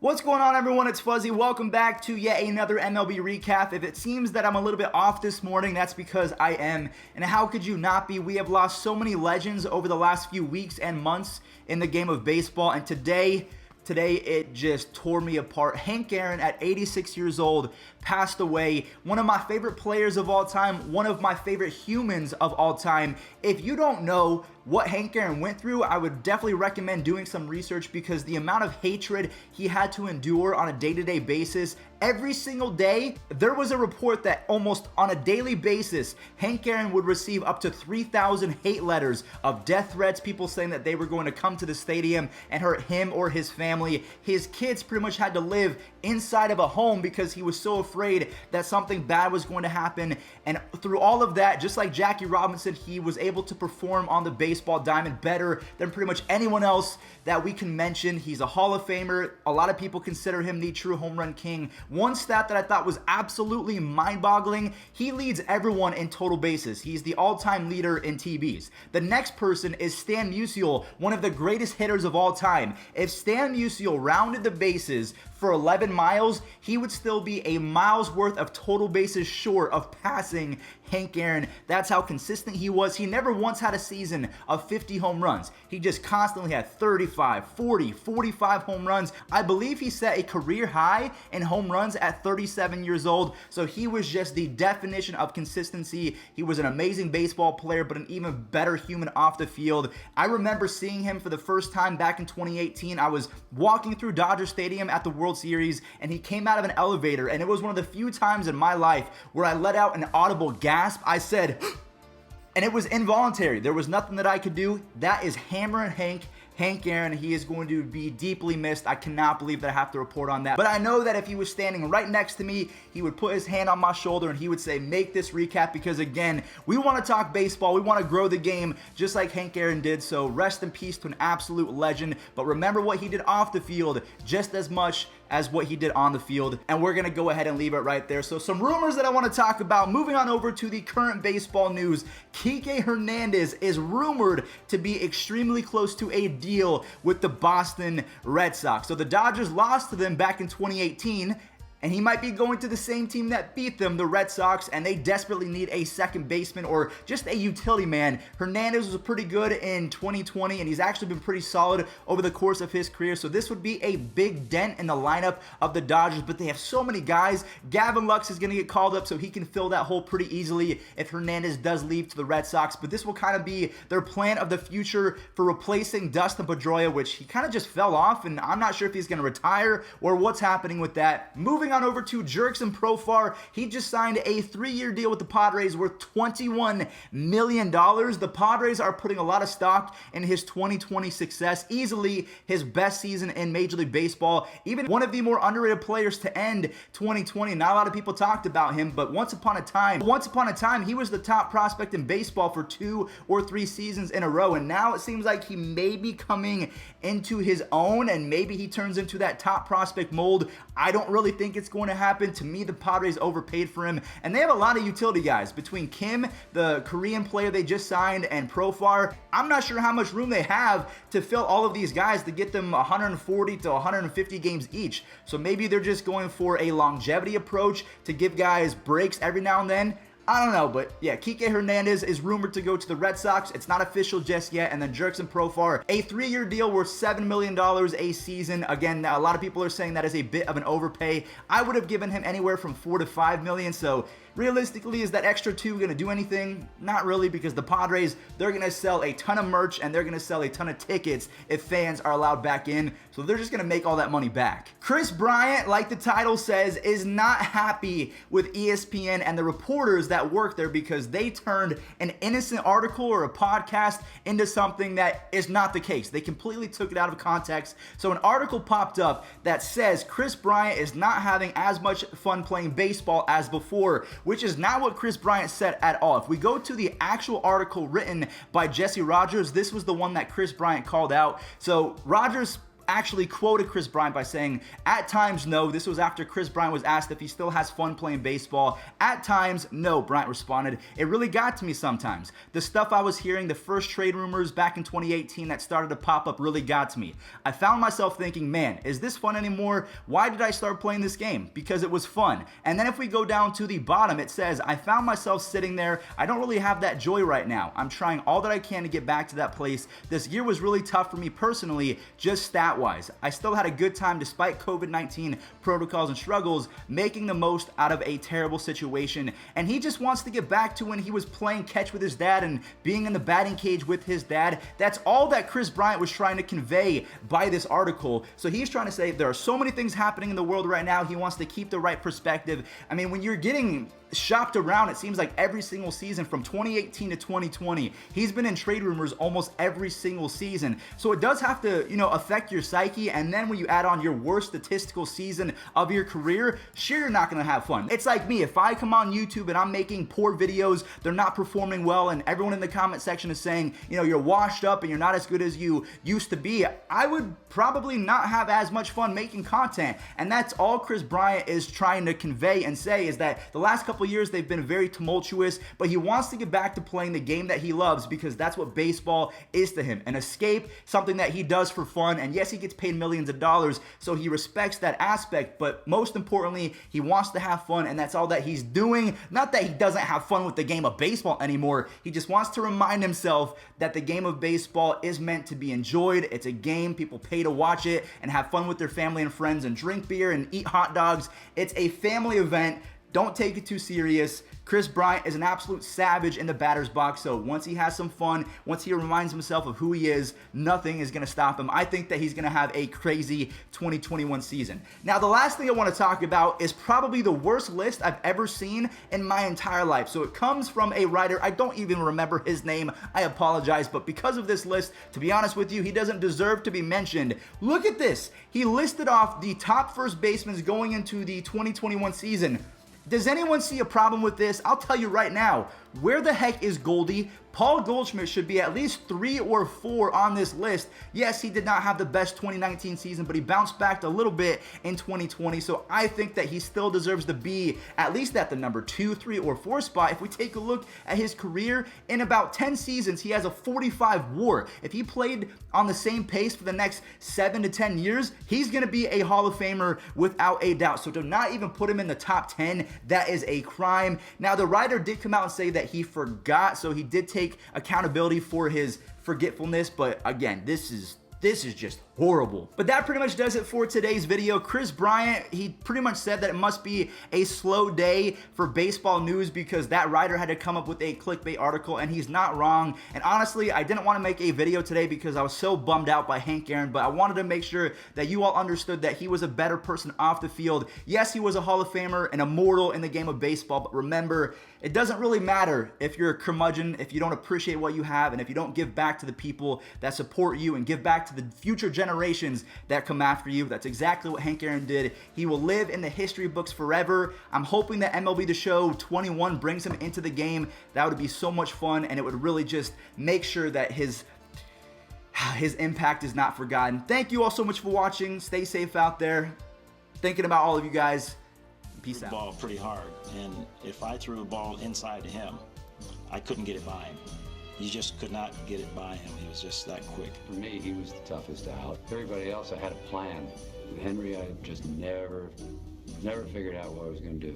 What's going on, everyone? It's Fuzzy. Welcome back to yet another MLB recap. If it seems that I'm a little bit off this morning, that's because I am. And how could you not be? We have lost so many legends over the last few weeks and months in the game of baseball. And today it just tore me apart. Hank Aaron, at 86 years old, passed away. One of my favorite players of all time, one of my favorite humans of all time. If you don't know what Hank Aaron went through, I would definitely recommend doing some research, because the amount of hatred he had to endure on a day-to-day basis, every single day, there was a report that almost on a daily basis, Hank Aaron would receive up to 3,000 hate letters of death threats, people saying that they were going to come to the stadium and hurt him or his family. His kids pretty much had to live inside of a home because he was so afraid that something bad was going to happen. And through all of that, just like Jackie Robinson, he was able to perform on the baseball diamond better than pretty much anyone else that we can mention. He's a Hall of Famer. A lot of people consider him the true home run king. One stat that I thought was absolutely mind-boggling: he leads everyone in total bases. He's the all-time leader in TBs. The next person is Stan Musial, one of the greatest hitters of all time. If Stan Musial rounded the bases for 11 miles, he would still be a mile's worth of total bases short of passing Hank Aaron. That's how consistent he was. He never once had a season of 50 home runs. He just constantly had 35, 40, 45 home runs. I believe he set a career high in home runs at 37 years old. So he was just the definition of consistency. He was an amazing baseball player, but an even better human off the field. I remember seeing him for the first time back in 2018. I was walking through Dodger Stadium at the World Series, and he came out of an elevator, and it was one of the few times in my life where I let out an audible gasp. I said, and it was involuntary. There was nothing that I could do. That is Hammerin' Hank Aaron. He is going to be deeply missed. I cannot believe that I have to report on that. But I know that if he was standing right next to me, he would put his hand on my shoulder and he would say, make this recap, because again, we want to talk baseball. We want to grow the game just like Hank Aaron did. So rest in peace to an absolute legend. But remember what he did off the field just as much as what he did on the field. And we're going to go ahead and leave it right there. So some rumors that I want to talk about. Moving on over to the current baseball news. Kike Hernandez is rumored to be extremely close to a deal with the Boston Red Sox. So the Dodgers lost to them back in 2018, and he might be going to the same team that beat them, the Red Sox, and they desperately need a second baseman or just a utility man. Hernandez was pretty good in 2020, and he's actually been pretty solid over the course of his career, so this would be a big dent in the lineup of the Dodgers, but they have so many guys. Gavin Lux is going to get called up, so he can fill that hole pretty easily if Hernandez does leave to the Red Sox, but this will kind of be their plan of the future for replacing Dustin Pedroia, which he kind of just fell off, and I'm not sure if he's going to retire or what's happening with that. Moving on over to Jurickson Profar. He just signed a 3-year deal with the Padres worth $21 million. The Padres are putting a lot of stock in his 2020 success. Easily his best season in Major League Baseball. Even one of the more underrated players to end 2020. Not a lot of people talked about him, but once upon a time, he was the top prospect in baseball for 2 or 3 seasons in a row. And now it seems like he may be coming into his own, and maybe he turns into that top prospect mold. I don't really think it's going to happen. To me, the Padres overpaid for him, and they have a lot of utility guys between Kim, the Korean player they just signed, and Profar. I'm not sure how much room they have to fill all of these guys to get them 140 to 150 games each. So maybe they're just going for a longevity approach to give guys breaks every now and then. I don't know, but yeah, Kike Hernandez is rumored to go to the Red Sox. It's not official just yet. And then Jurickson Profar, a 3-year deal worth $7 million a season. Again, a lot of people are saying that is a bit of an overpay. I would have given him anywhere from $4 to $5 million. So realistically, is that extra 2 going to do anything? Not really, because the Padres, they're going to sell a ton of merch and they're going to sell a ton of tickets if fans are allowed back in. So they're just going to make all that money back. Kris Bryant, like the title says, is not happy with ESPN and the reporters that work there, because they turned an innocent article or a podcast into something that is not the case. They completely took it out of context. So an article popped up that says Kris Bryant is not having as much fun playing baseball as before, which is not what Kris Bryant said at all. If we go to the actual article written by Jesse Rogers, this was the one that Kris Bryant called out. So Rogers actually quoted Kris Bryant by saying, "At times, no." This was after Kris Bryant was asked if he still has fun playing baseball. "At times, no," Bryant responded. "It really got to me sometimes. The stuff I was hearing, the first trade rumors back in 2018 that started to pop up really got to me. I found myself thinking, man, is this fun anymore? Why did I start playing this game? Because it was fun." And then if we go down to the bottom, it says, "I found myself sitting there. I don't really have that joy right now. I'm trying all that I can to get back to that place. This year was really tough for me personally, just stat-wise. I still had a good time despite COVID-19 protocols and struggles, making the most out of a terrible situation." And he just wants to get back to when he was playing catch with his dad and being in the batting cage with his dad. That's all that Kris Bryant was trying to convey by this article. So he's trying to say there are so many things happening in the world right now. He wants to keep the right perspective. I mean, when you're getting shopped around, it seems like every single season from 2018 to 2020, he's been in trade rumors almost every single season. So it does have to, affect your psyche. And then when you add on your worst statistical season of your career, sure, you're not going to have fun. It's like me. If I come on YouTube and I'm making poor videos, they're not performing well, and everyone in the comment section is saying, you're washed up and you're not as good as you used to be, I would probably not have as much fun making content. And that's all Kris Bryant is trying to convey and say, is that the last couple years they've been very tumultuous, but he wants to get back to playing the game that he loves, because that's what baseball is to him, an escape, something that he does for fun. And yes, he gets paid millions of dollars, so he respects that aspect, but most importantly, he wants to have fun, and that's all that he's doing. Not that he doesn't have fun with the game of baseball anymore, he just wants to remind himself that the game of baseball is meant to be enjoyed. It's a game, people pay to watch it and have fun with their family and friends and drink beer and eat hot dogs. It's a family event. Don't take it too serious. Kris Bryant is an absolute savage in the batter's box, so once he has some fun, once he reminds himself of who he is, nothing is going to stop him. I think that he's going to have a crazy 2021 season. Now, the last thing I want to talk about is probably the worst list I've ever seen in my entire life. So it comes from a writer. I don't even remember his name. I apologize, but because of this list, to be honest with you, he doesn't deserve to be mentioned. Look at this. He listed off the top first basemen going into the 2021 season. Does anyone see a problem with this? I'll tell you right now. Where the heck is Goldie? Paul Goldschmidt should be at least 3 or 4 on this list. Yes, he did not have the best 2019 season, but he bounced back a little bit in 2020. So I think that he still deserves to be at least at the number 2, 3, or 4 spot. If we take a look at his career, in about 10 seasons, he has a 45 WAR. If he played on the same pace for the next 7 to 10 years, he's going to be a Hall of Famer without a doubt. So to not even put him in the top 10, that is a crime. Now, the writer did come out and say that he forgot, so he did take accountability for his forgetfulness, but again, this is just horrible. But that pretty much does it for today's video. Kris Bryant, he pretty much said that it must be a slow day for baseball news because that writer had to come up with a clickbait article, and he's not wrong. And honestly, I didn't want to make a video today because I was so bummed out by Hank Aaron, but I wanted to make sure that you all understood that he was a better person off the field. Yes, he was a Hall of Famer, an immortal in the game of baseball, but remember, it doesn't really matter if you're a curmudgeon, if you don't appreciate what you have, and if you don't give back to the people that support you and give back to the future generations that come after you. That's exactly what Hank Aaron did. He will live in the history books forever. I'm hoping that MLB The Show 21 brings him into the game. That would be so much fun, and it would really just make sure that his impact is not forgotten. Thank you all so much for watching. Stay safe out there. Thinking about all of you guys. Peace out. Ball pretty hard, and if I threw a ball inside to him, I couldn't get it by him. You just could not get it by him. He was just that quick. For me, he was the toughest out. Everybody else, I had a plan. With Henry, I just never figured out what I was going to do.